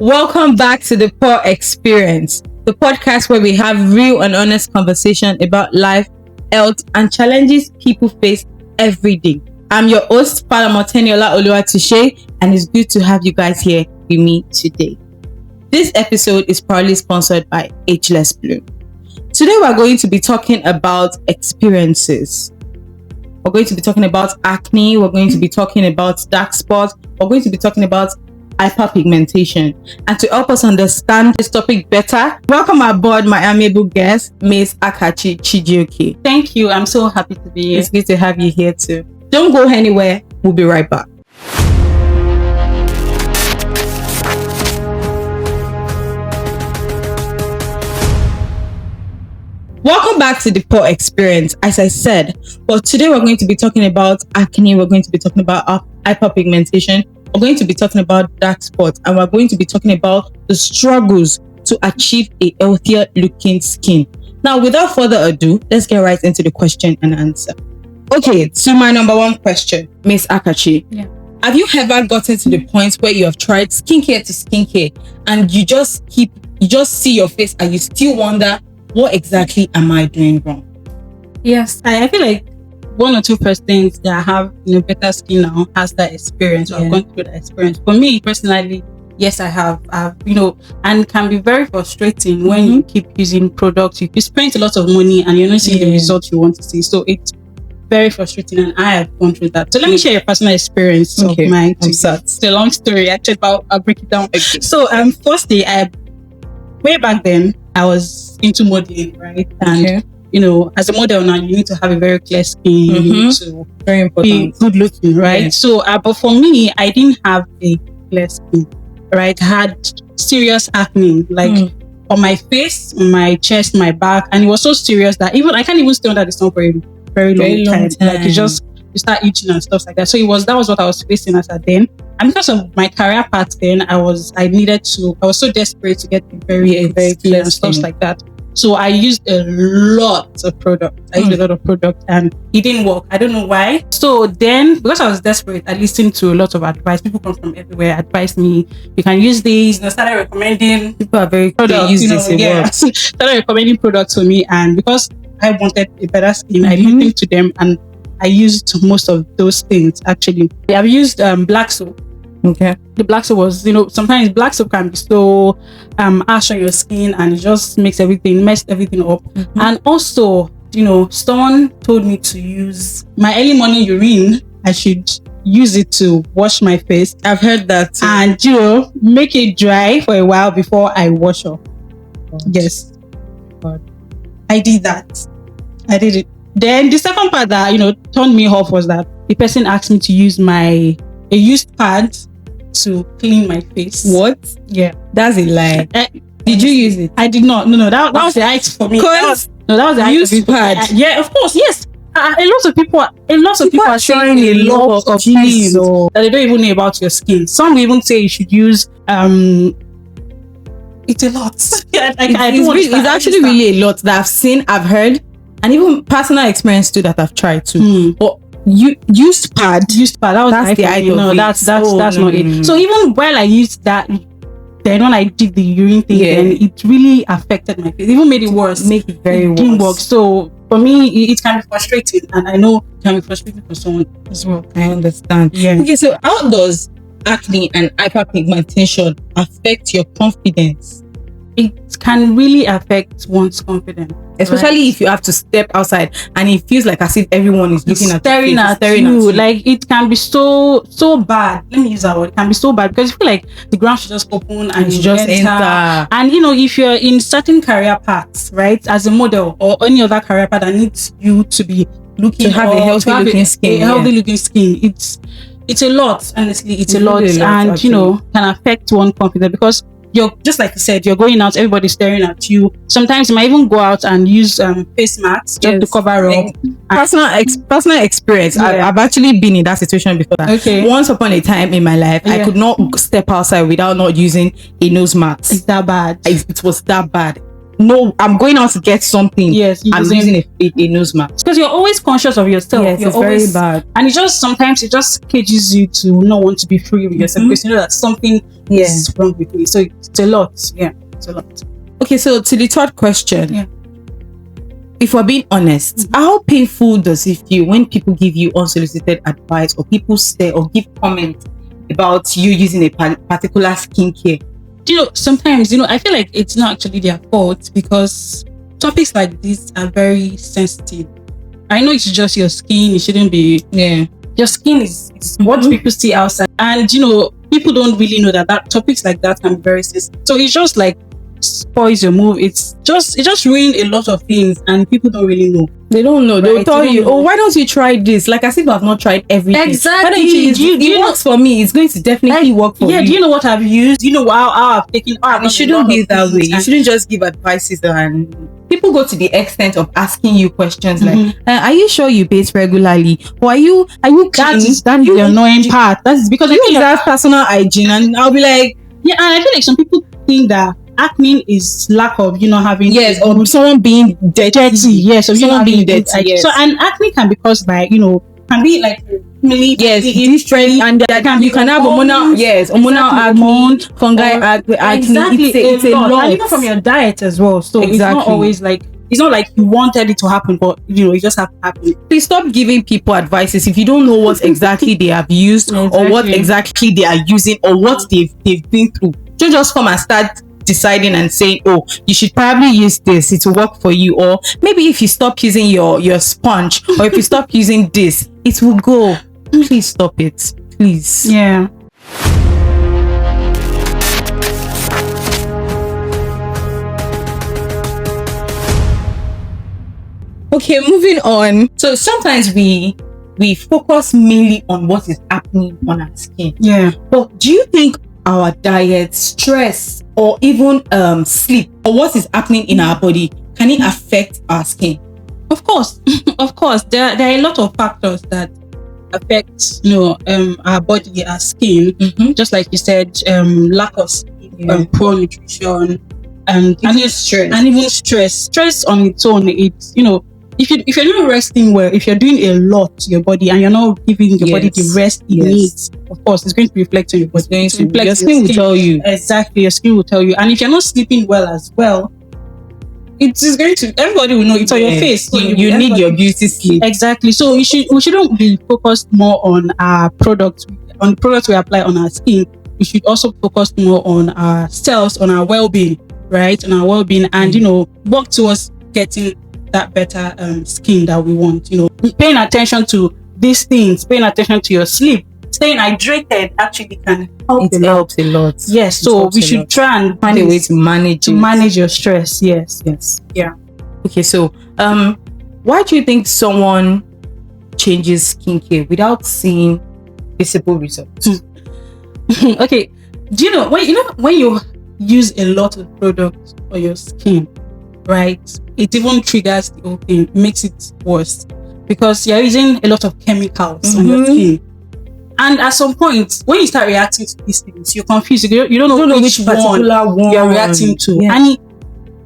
Welcome back to the Poor Experience, the podcast where we have real and honest conversation about life, health, and challenges people face every day. I'm your host, Palamoteniola Oluwatishe, and it's good to have you guys here with me today. This episode is proudly sponsored by Ageless Bloom. Today we're going to be talking about experiences. We're going to be talking about acne, we're going to be talking about dark spots, we're going to be talking about hyperpigmentation. And to help us understand this topic better, welcome aboard my amiable guest, Ms. Akachi Chijioke. Thank you. I'm so happy to be here. It's good to have you here too. Don't go anywhere. We'll be right back. Welcome back to the Poor Experience. As I said, but today we're going to be talking about acne, we're going to be talking about hyperpigmentation, we're going to be talking about dark spots, and we're going to be talking about the struggles to achieve a healthier looking skin. Now, without further ado, let's get right into the question and answer. Okay, to my number one question, Miss Akachi. Yeah. Have you ever gotten to the point where you have tried skincare to skincare and you just see your face and you still wonder, what exactly am I doing wrong? Yes, I feel like one or two first things that have better skin now has that experience. I've gone through that experience. For me personally, yes, I have. And it can be very frustrating when you keep using products. You spend a lot of money and you're not seeing the results you want to see. So it's very frustrating, and I have gone through that. So let me share your personal experience of mine. It's a long story, actually, but I'll break it down. Okay. So firstly, way back then, I was into modeling, right? And as a model now, you need to have a very clear skin. You need to very important, be good looking, right? Yeah. So, but for me, I didn't have a clear skin, right? I had serious acne, like on my face, on my chest, my back, and it was so serious that even I can't even stay under the sun for a very long time. Like you start itching and stuff like that. So that was what I was facing as at then. And because of my career path then, I was so desperate to get a very clear and stuff like that. So I used a lot of product. And it didn't work. I don't know why. So then, because I was desperate, I listened to a lot of advice. People come from everywhere, advised me, you can use these. Started recommending. People are very products, started recommending products to me. And because I wanted a better skin, I listened to them and I used most of those things actually. I've used black soap. Okay. The black soap was, sometimes black soap can be so harsh on your skin and it just messed everything up. And also, someone told me to use my early morning urine. I should use it to wash my face. I've heard that too. And make it dry for a while before I wash off. Yes. God. I did that. I did it. Then the second part that turned me off was that the person asked me to use a used pad to clean my face. What? Yeah, that's a lie. Did you use it? I did not. No, that was the height for me. That was the height used pad. Yeah, of course. Yes. A lot of people are showing a lot of things that they don't even know about your skin. Some will even say you should use it's a lot. It's actually really a lot that I've seen, I've heard, and even personal experience too that I've tried too. But used pad. That's the idea. No, that's not it. So even while I used that, then when I did the urine thing, then it really affected my face. It even made it worse. Make it very worse. Didn't work. So for me, it can be frustrating, and I know it can be frustrating for someone as well. I understand. Yeah. Okay, so how does acne and hyperpigmentation affect your confidence? It can really affect one's confidence, especially if you have to step outside and it feels like as if everyone is looking staring at you. Like it can be so bad. Let me use that word. It can be so bad because you feel like the ground should just open and you just enter. And if you're in certain career paths, right, as a model or any other career path that needs you to be looking to have a healthy looking skin, it's a lot. Honestly, it's a lot, really and can affect one confidence because you're just like you said, you're going out, everybody's staring at you. Sometimes you might even go out and use face masks just to cover up. Personal experience. I've actually been in that situation before. Okay. Once upon a time in my life, I could not step outside without not using a nose mask. It's that bad. It was that bad. no, I'm going out to get something. Yes, I'm using a nose mask. Because you're always conscious of yourself. Yes, you're it's always very bad. And it just sometimes it just cages you to not want to be free with yourself because you know that something is wrong with you. So it's a lot. Yeah, it's a lot. Okay, so to the third question. Yeah. If we're being honest, how painful does it feel when people give you unsolicited advice, or people say or give comments about you using a particular skincare? Sometimes, I feel like it's not actually their fault because topics like this are very sensitive. I know it's just your skin. It shouldn't be. Yeah. Your skin is what people see outside. And, people don't really know that topics like that can be very sensitive. So it's just like spoils your mood. It just ruins a lot of things and people don't really know. They don't know. They'll tell you, know. oh, why don't you try this? Like as if I've not tried everything. Exactly. Why don't it works for me. It's going to definitely work for you. Yeah, do you know what I've used? Do you know how I've taken? It shouldn't be that way. You shouldn't just give advices and people go to the extent of asking you questions like, are you sure you bathe regularly? Or are you clean? That's the annoying part. That's because you have personal hygiene, and I'll be like, yeah, and I feel like some people think that acne is lack of having or someone being dirty. Yes, or someone being dirty. Yes. So and acne can be caused by can be like different, and you can have hormonal acne, fungi acne. Exactly, it's a lot. And even from your diet as well. So it's not always like. It's not like you wanted it to happen, but it just have to happen. Please stop giving people advices if you don't know what exactly they have used or what exactly they are using or what they've been through. Don't just come and start deciding and saying, oh, you should probably use this, it will work for you, or maybe if you stop using your sponge or if you stop using this, it will go. Please stop it, please. Yeah. Okay, moving on. So sometimes we focus mainly on what is happening on our skin. Yeah. But do you think our diet, stress, or even sleep, or what is happening in our body, can it affect our skin? Of course. Of course. There are a lot of factors that affect our body, our skin. Just like you said, lack of sleep, poor nutrition, and even stress. Stress on its own, it's if you're not resting well, if you're doing a lot to your body and you're not giving your body the rest it needs, of course, it's going to reflect on your body. Your skin will tell you. Exactly, your skin will tell you. And if you're not sleeping well as well, it is going to. Everybody will know it's on your face. So you need your beauty sleep. Exactly. So we shouldn't be focused more on our products, on the products we apply on our skin. We should also focus more on ourselves, on our well-being, right? On our well-being, and work towards getting that better skin that we want. Paying attention to these things, paying attention to your sleep, staying hydrated actually can help. It helps a lot. Yes, so we should try and find a way to manage your stress. Yes. Yeah. Okay, so why do you think someone changes skincare without seeing visible results? Okay, do you know when you use a lot of products for your skin, right? It even triggers the whole thing, makes it worse because you're using a lot of chemicals on your skin. And at some point, when you start reacting to these things, you're confused. You don't know which particular one you're reacting to. Yeah. And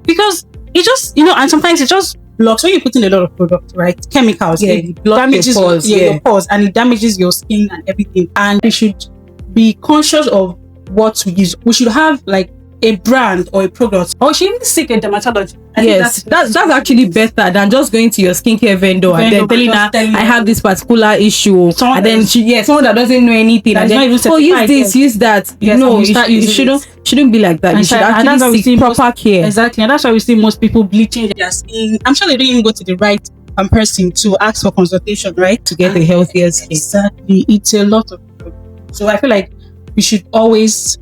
because it just, and sometimes it just blocks when you put in a lot of product, right? Chemicals. Yeah, it damages your pores and it damages your skin and everything. And we should be conscious of what we use. We should have like a brand or a product, or she even seek a dermatologist. That's actually better than just going to your skincare vendor and then telling her I have this particular issue, and then someone that doesn't know anything and then use this, use that. You shouldn't be like that. You should actually seek proper care. Exactly, and that's why we see most people bleaching their skin. I'm sure they don't even go to the right person to ask for consultation, right? To get a healthier skin. Exactly, it's a lot of problem. So I feel like we should always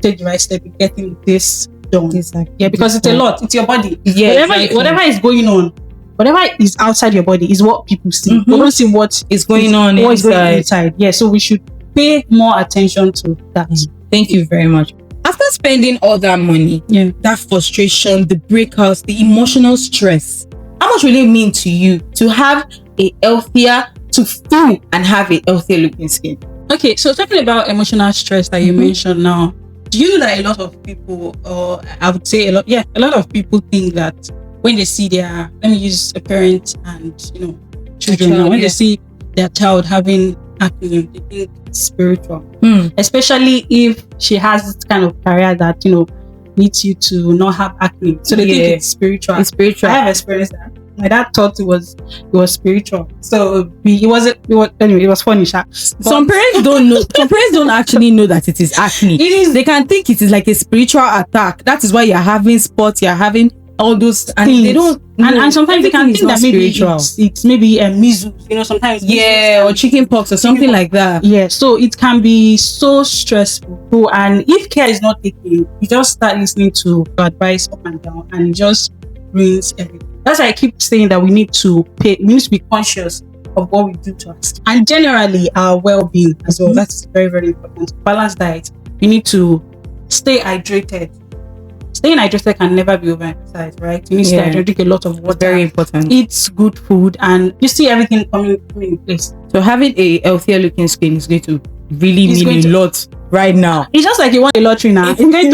take the right step in getting this done. Exactly. Yeah, because it's a lot. It's your body. Yeah, whatever is going on, whatever is outside your body is what people see. They don't see what is going on inside. Yeah, so we should pay more attention to that. Thank you very much. After spending all that money, that frustration, the breakouts, the emotional stress, how much will it mean to you to have a healthier, to feel and have a healthier looking skin? Okay, so talking about emotional stress that you mentioned now, Do you know that a lot of people, or I would say a lot of people think that when they see their, let me use a parent and children, child, when yeah. they see their child having acne, they think it's spiritual. Especially if she has this kind of career that needs you to not have acne, so they think it's spiritual. It's spiritual. I have experienced that. My dad thought it was spiritual, so it was funny. Some parents don't know. Some parents don't actually know that it is acne. It is. They can think it is like a spiritual attack. That is why you're having spots. You're having all those, and things. they don't. And sometimes they can it's think not that maybe spiritual. it's maybe a measles. Sometimes Or chicken pox or something like that. Yeah, so it can be so stressful. So, and if care is not taken, you just start listening to advice up and down, and it just ruins everything. That's why I keep saying that we need to be conscious of what we do to us, and generally our well-being as well. That's very, very important. Balanced diet. You need to stay hydrated. Staying hydrated can never be overemphasized, right? You need to stay hydrated, drink a lot of water. Very important. Eat good food, and you see everything coming in place. So having a healthier looking skin is going to really mean a lot right now. It's just like you won the lottery now. It's going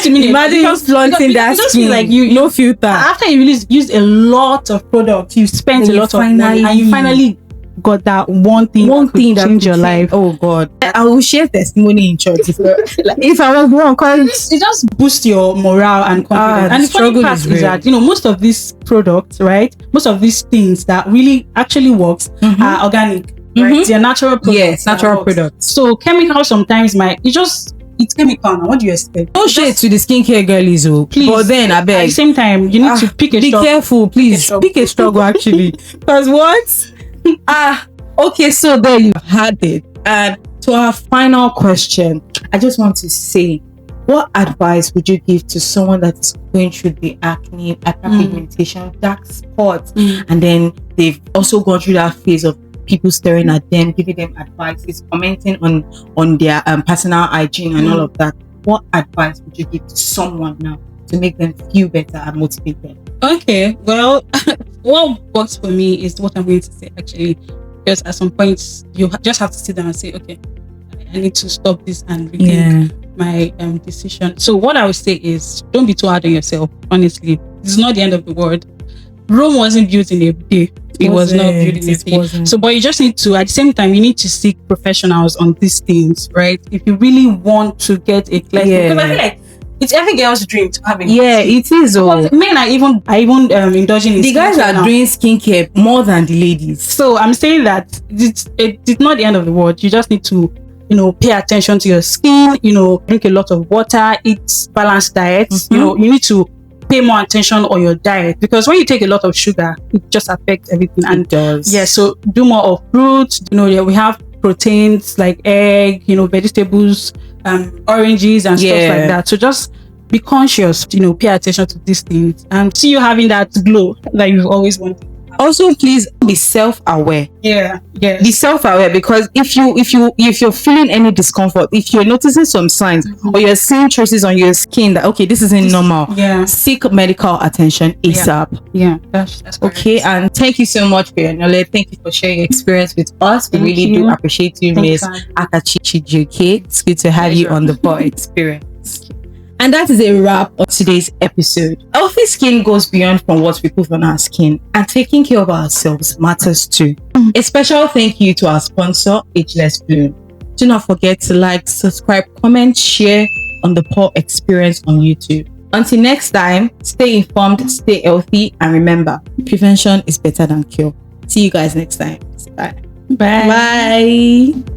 to mean imagine you flaunting that skin, like no filter. After you use a lot of products, you spent a lot of money, and you finally got that one thing that changed your life. Oh God, I will share testimony in church if I was wrong, because it just boosts your morale and confidence. And the funny part is that most of these products, right, most of these things that really actually works are organic, right? They're natural products. Yes, natural products. So chemicals sometimes it's chemical now. What do you expect? No shade to the skincare girlies, please. But then I beg, at the same time, you need to pick a be struggle. careful, please. Pick a struggle actually, because what? Okay, so there you had it. And to our final question, I just want to say, what advice would you give to someone that is going through the acne, hyperpigmentation, dark spots, and then they've also gone through that phase of people staring at them, giving them advice, commenting on their personal hygiene and all of that? What advice would you give to someone now to make them feel better and motivate them? Okay, well, what works for me is what I'm going to say actually, because at some point you just have to sit down and say, okay, I need to stop this and rethink my decision. So what I would say is, don't be too hard on yourself. Honestly, it's not the end of the world. Rome wasn't built in a day. It was not built in a day. So, but you just need to, at the same time, you need to seek professionals on these things, right? If you really want to get a clear, because I feel like it's every girl's dream to have a it is. Men are even indulging in the guys are doing skincare more than the ladies. So I'm saying that it's not the end of the world. You just need to pay attention to your skin, drink a lot of water, eat balanced diets. You need to pay more attention on your diet, because when you take a lot of sugar, it just affects everything. And it does. Yeah, so do more of fruits. We have proteins like egg, vegetables, oranges and stuff like that. So just be conscious, pay attention to these things, and see you having that glow that you've always wanted. Also, please be self-aware. Be self-aware, because if you're feeling any discomfort, if you're noticing some signs, or you're seeing traces on your skin that this isn't normal, seek medical attention ASAP. That's okay. And thank you so much for your knowledge. Thank you for sharing your experience with us. We really do appreciate you, Miss Akachichi JK. It's good to have you on the Experience. And that is a wrap of today's episode. Healthy skin goes beyond from what we put on our skin, and taking care of ourselves matters too. A special thank you to our sponsor, Ageless Bloom. Do not forget to like, subscribe, comment, share on the Experience on YouTube. Until next time, stay informed, stay healthy, and remember, prevention is better than cure. See you guys next time. Bye. Bye. Bye.